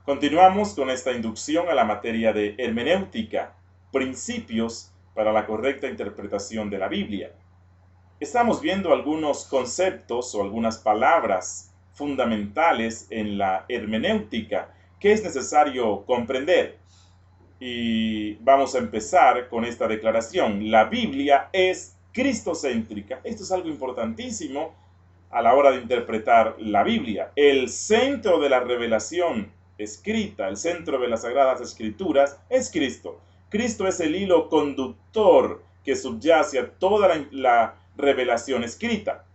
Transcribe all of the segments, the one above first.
Continuamos con esta inducción a la materia de hermenéutica, principios para la correcta interpretación de la Biblia. Estamos viendo algunos conceptos o algunas palabras fundamentales en la hermenéutica que es necesario comprender. Y vamos a empezar con esta declaración. La Biblia es cristocéntrica. Esto es algo importantísimo a la hora de interpretar la Biblia. El centro de la revelación escrita, el centro de las Sagradas Escrituras es Cristo. Cristo es el hilo conductor que subyace a toda la revelación escrita.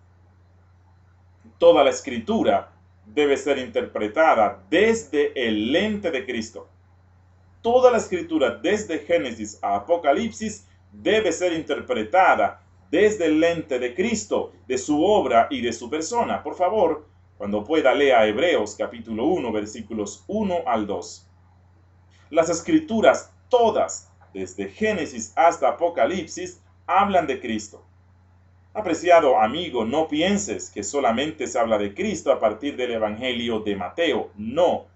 Toda la escritura debe ser interpretada desde el lente de Cristo. Toda la escritura, desde Génesis a Apocalipsis, debe ser interpretada desde el lente de Cristo, de su obra y de su persona. Por favor, cuando pueda, lea Hebreos capítulo 1, versículos 1 al 2. Las escrituras, todas, desde Génesis hasta Apocalipsis, hablan de Cristo. Apreciado amigo, no pienses que solamente se habla de Cristo a partir del Evangelio de Mateo. No.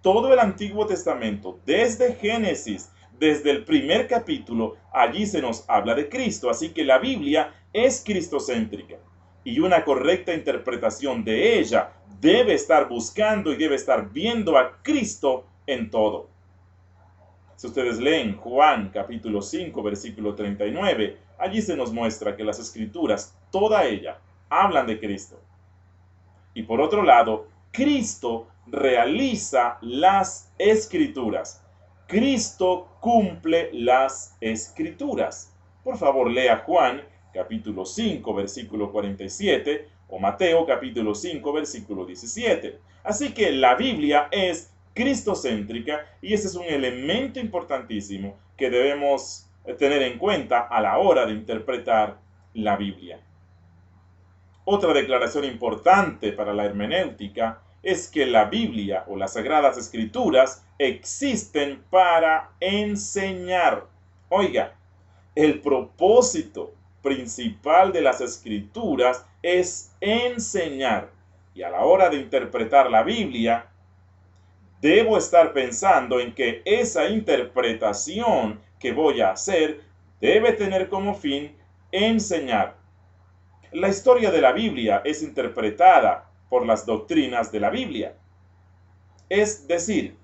Todo el Antiguo Testamento, desde Génesis, desde el primer capítulo, allí se nos habla de Cristo. Así que la Biblia es cristocéntrica. Y una correcta interpretación de ella debe estar buscando y debe estar viendo a Cristo en todo. Si ustedes leen Juan capítulo 5, versículo 39, allí se nos muestra que las escrituras, toda ella, hablan de Cristo. Y por otro lado, Cristo realiza las escrituras. Cristo cumple las escrituras. Por favor, lea Juan capítulo 5, versículo 47 o Mateo capítulo 5, versículo 17. Así que la Biblia es cristocéntrica y ese es un elemento importantísimo que debemos tener en cuenta a la hora de interpretar la Biblia. Otra declaración importante para la hermenéutica es que la Biblia o las Sagradas Escrituras existen para enseñar. Oiga, el propósito principal de las Escrituras es enseñar. Y a la hora de interpretar la Biblia, debo estar pensando en que esa interpretación que voy a hacer debe tener como fin enseñar. La historia de la Biblia es interpretada por las doctrinas de la Biblia. Es decir,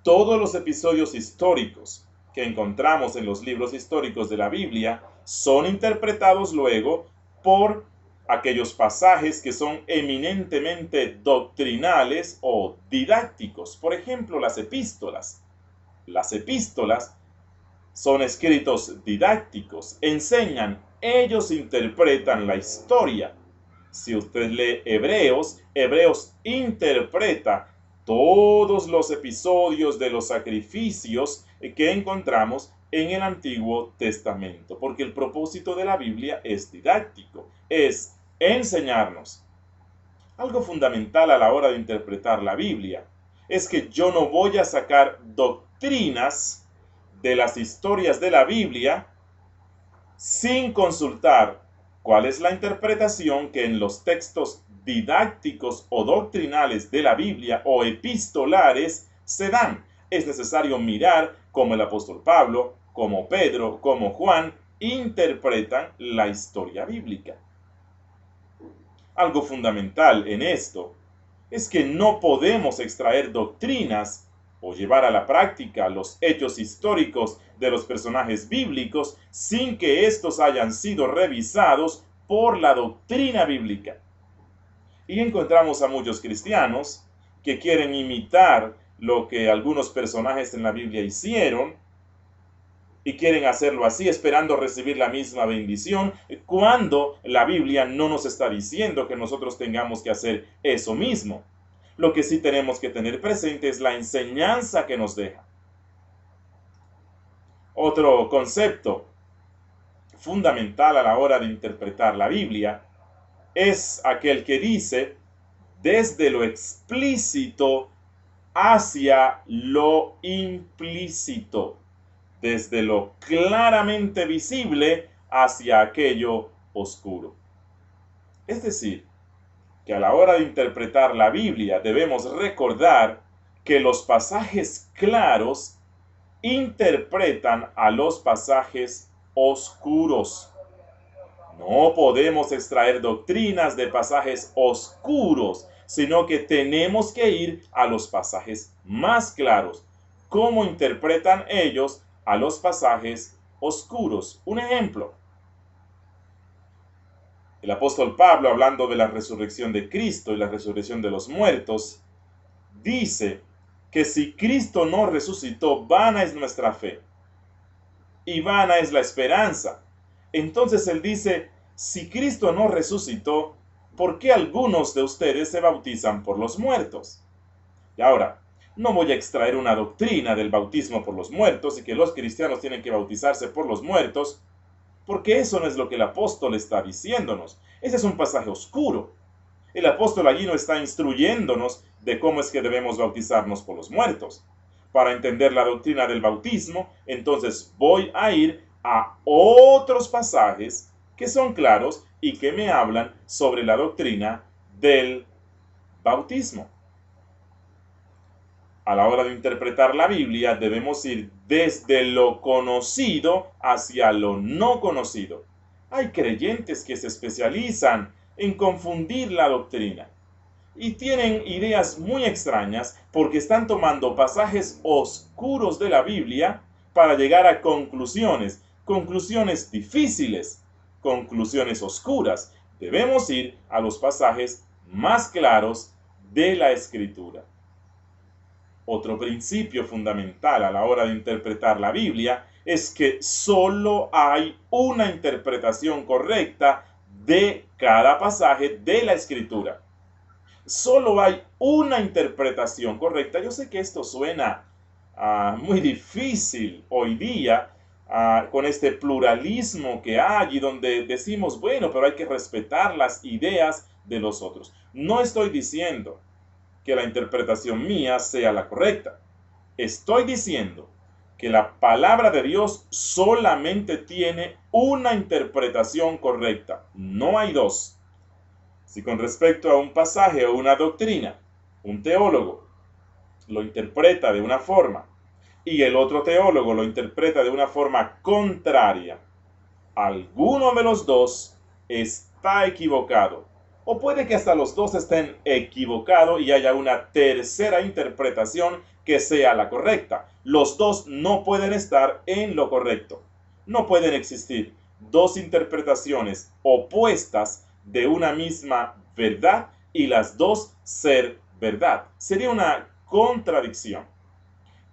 todos los episodios históricos que encontramos en los libros históricos de la Biblia son interpretados luego por aquellos pasajes que son eminentemente doctrinales o didácticos. Por ejemplo, las epístolas. Las epístolas son escritos didácticos, enseñan, ellos interpretan la historia. Si usted lee Hebreos, Hebreos interpreta todos los episodios de los sacrificios que encontramos en el Antiguo Testamento, porque el propósito de la Biblia es didáctico, es enseñarnos. Algo fundamental a la hora de interpretar la Biblia es que yo no voy a sacar doctrinas de las historias de la Biblia sin consultar cuál es la interpretación que en los textos didácticos o doctrinales de la Biblia o epistolares se dan. Es necesario mirar cómo el apóstol Pablo, como Pedro, como Juan interpretan la historia bíblica. Algo fundamental en esto es que no podemos extraer doctrinas o llevar a la práctica los hechos históricos de los personajes bíblicos sin que estos hayan sido revisados por la doctrina bíblica. Y encontramos a muchos cristianos que quieren imitar lo que algunos personajes en la Biblia hicieron y quieren hacerlo así esperando recibir la misma bendición, cuando la Biblia no nos está diciendo que nosotros tengamos que hacer eso mismo. Lo que sí tenemos que tener presente es la enseñanza que nos deja. Otro concepto fundamental a la hora de interpretar la Biblia es aquel que dice desde lo explícito hacia lo implícito, desde lo claramente visible hacia aquello oscuro. Es decir, que a la hora de interpretar la Biblia debemos recordar que los pasajes claros interpretan a los pasajes oscuros. No podemos extraer doctrinas de pasajes oscuros, sino que tenemos que ir a los pasajes más claros. ¿Cómo interpretan ellos a los pasajes oscuros? Un ejemplo. El apóstol Pablo, hablando de la resurrección de Cristo y la resurrección de los muertos, dice que si Cristo no resucitó, vana es nuestra fe y vana es la esperanza. Entonces él dice, si Cristo no resucitó, ¿por qué algunos de ustedes se bautizan por los muertos? Y ahora, no voy a extraer una doctrina del bautismo por los muertos y que los cristianos tienen que bautizarse por los muertos, porque eso no es lo que el apóstol está diciéndonos. Ese es un pasaje oscuro. El apóstol allí no está instruyéndonos de cómo es que debemos bautizarnos por los muertos. Para entender la doctrina del bautismo, entonces voy a ir a otros pasajes que son claros y que me hablan sobre la doctrina del bautismo. A la hora de interpretar la Biblia debemos ir desde lo conocido hacia lo no conocido. Hay creyentes que se especializan en confundir la doctrina y tienen ideas muy extrañas porque están tomando pasajes oscuros de la Biblia para llegar a conclusiones difíciles, conclusiones oscuras. Debemos ir a los pasajes más claros de la Escritura. Otro principio fundamental a la hora de interpretar la Biblia es que solo hay una interpretación correcta de cada pasaje de la Escritura. Solo hay una interpretación correcta. Yo sé que esto suena muy difícil hoy día con este pluralismo que hay y donde decimos, bueno, pero hay que respetar las ideas de los otros. No estoy diciendo que la interpretación mía sea la correcta. Estoy diciendo que la palabra de Dios solamente tiene una interpretación correcta. No hay dos. Si con respecto a un pasaje o una doctrina, un teólogo lo interpreta de una forma y el otro teólogo lo interpreta de una forma contraria, alguno de los dos está equivocado. O puede que hasta los dos estén equivocados y haya una tercera interpretación que sea la correcta. Los dos no pueden estar en lo correcto. No pueden existir dos interpretaciones opuestas de una misma verdad y las dos ser verdad. Sería una contradicción.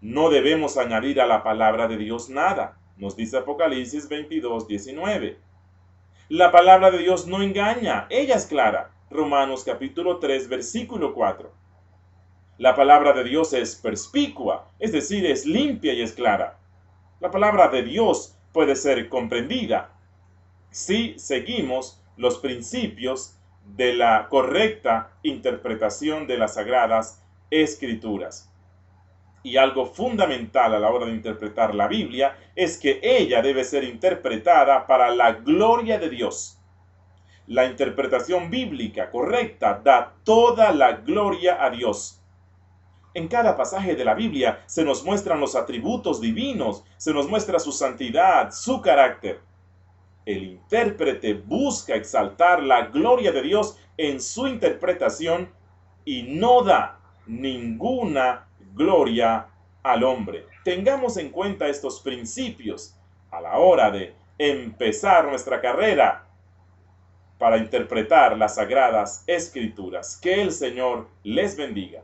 No debemos añadir a la palabra de Dios nada. Nos dice Apocalipsis 22:19. La palabra de Dios no engaña, ella es clara. Romanos capítulo 3, versículo 4. La palabra de Dios es perspicua, es decir, es limpia y es clara. La palabra de Dios puede ser comprendida si seguimos los principios de la correcta interpretación de las Sagradas Escrituras. Y algo fundamental a la hora de interpretar la Biblia es que ella debe ser interpretada para la gloria de Dios. La interpretación bíblica correcta da toda la gloria a Dios. En cada pasaje de la Biblia se nos muestran los atributos divinos, se nos muestra su santidad, su carácter. El intérprete busca exaltar la gloria de Dios en su interpretación y no da ninguna gloria al hombre. Tengamos en cuenta estos principios a la hora de empezar nuestra carrera para interpretar las Sagradas Escrituras. Que el Señor les bendiga.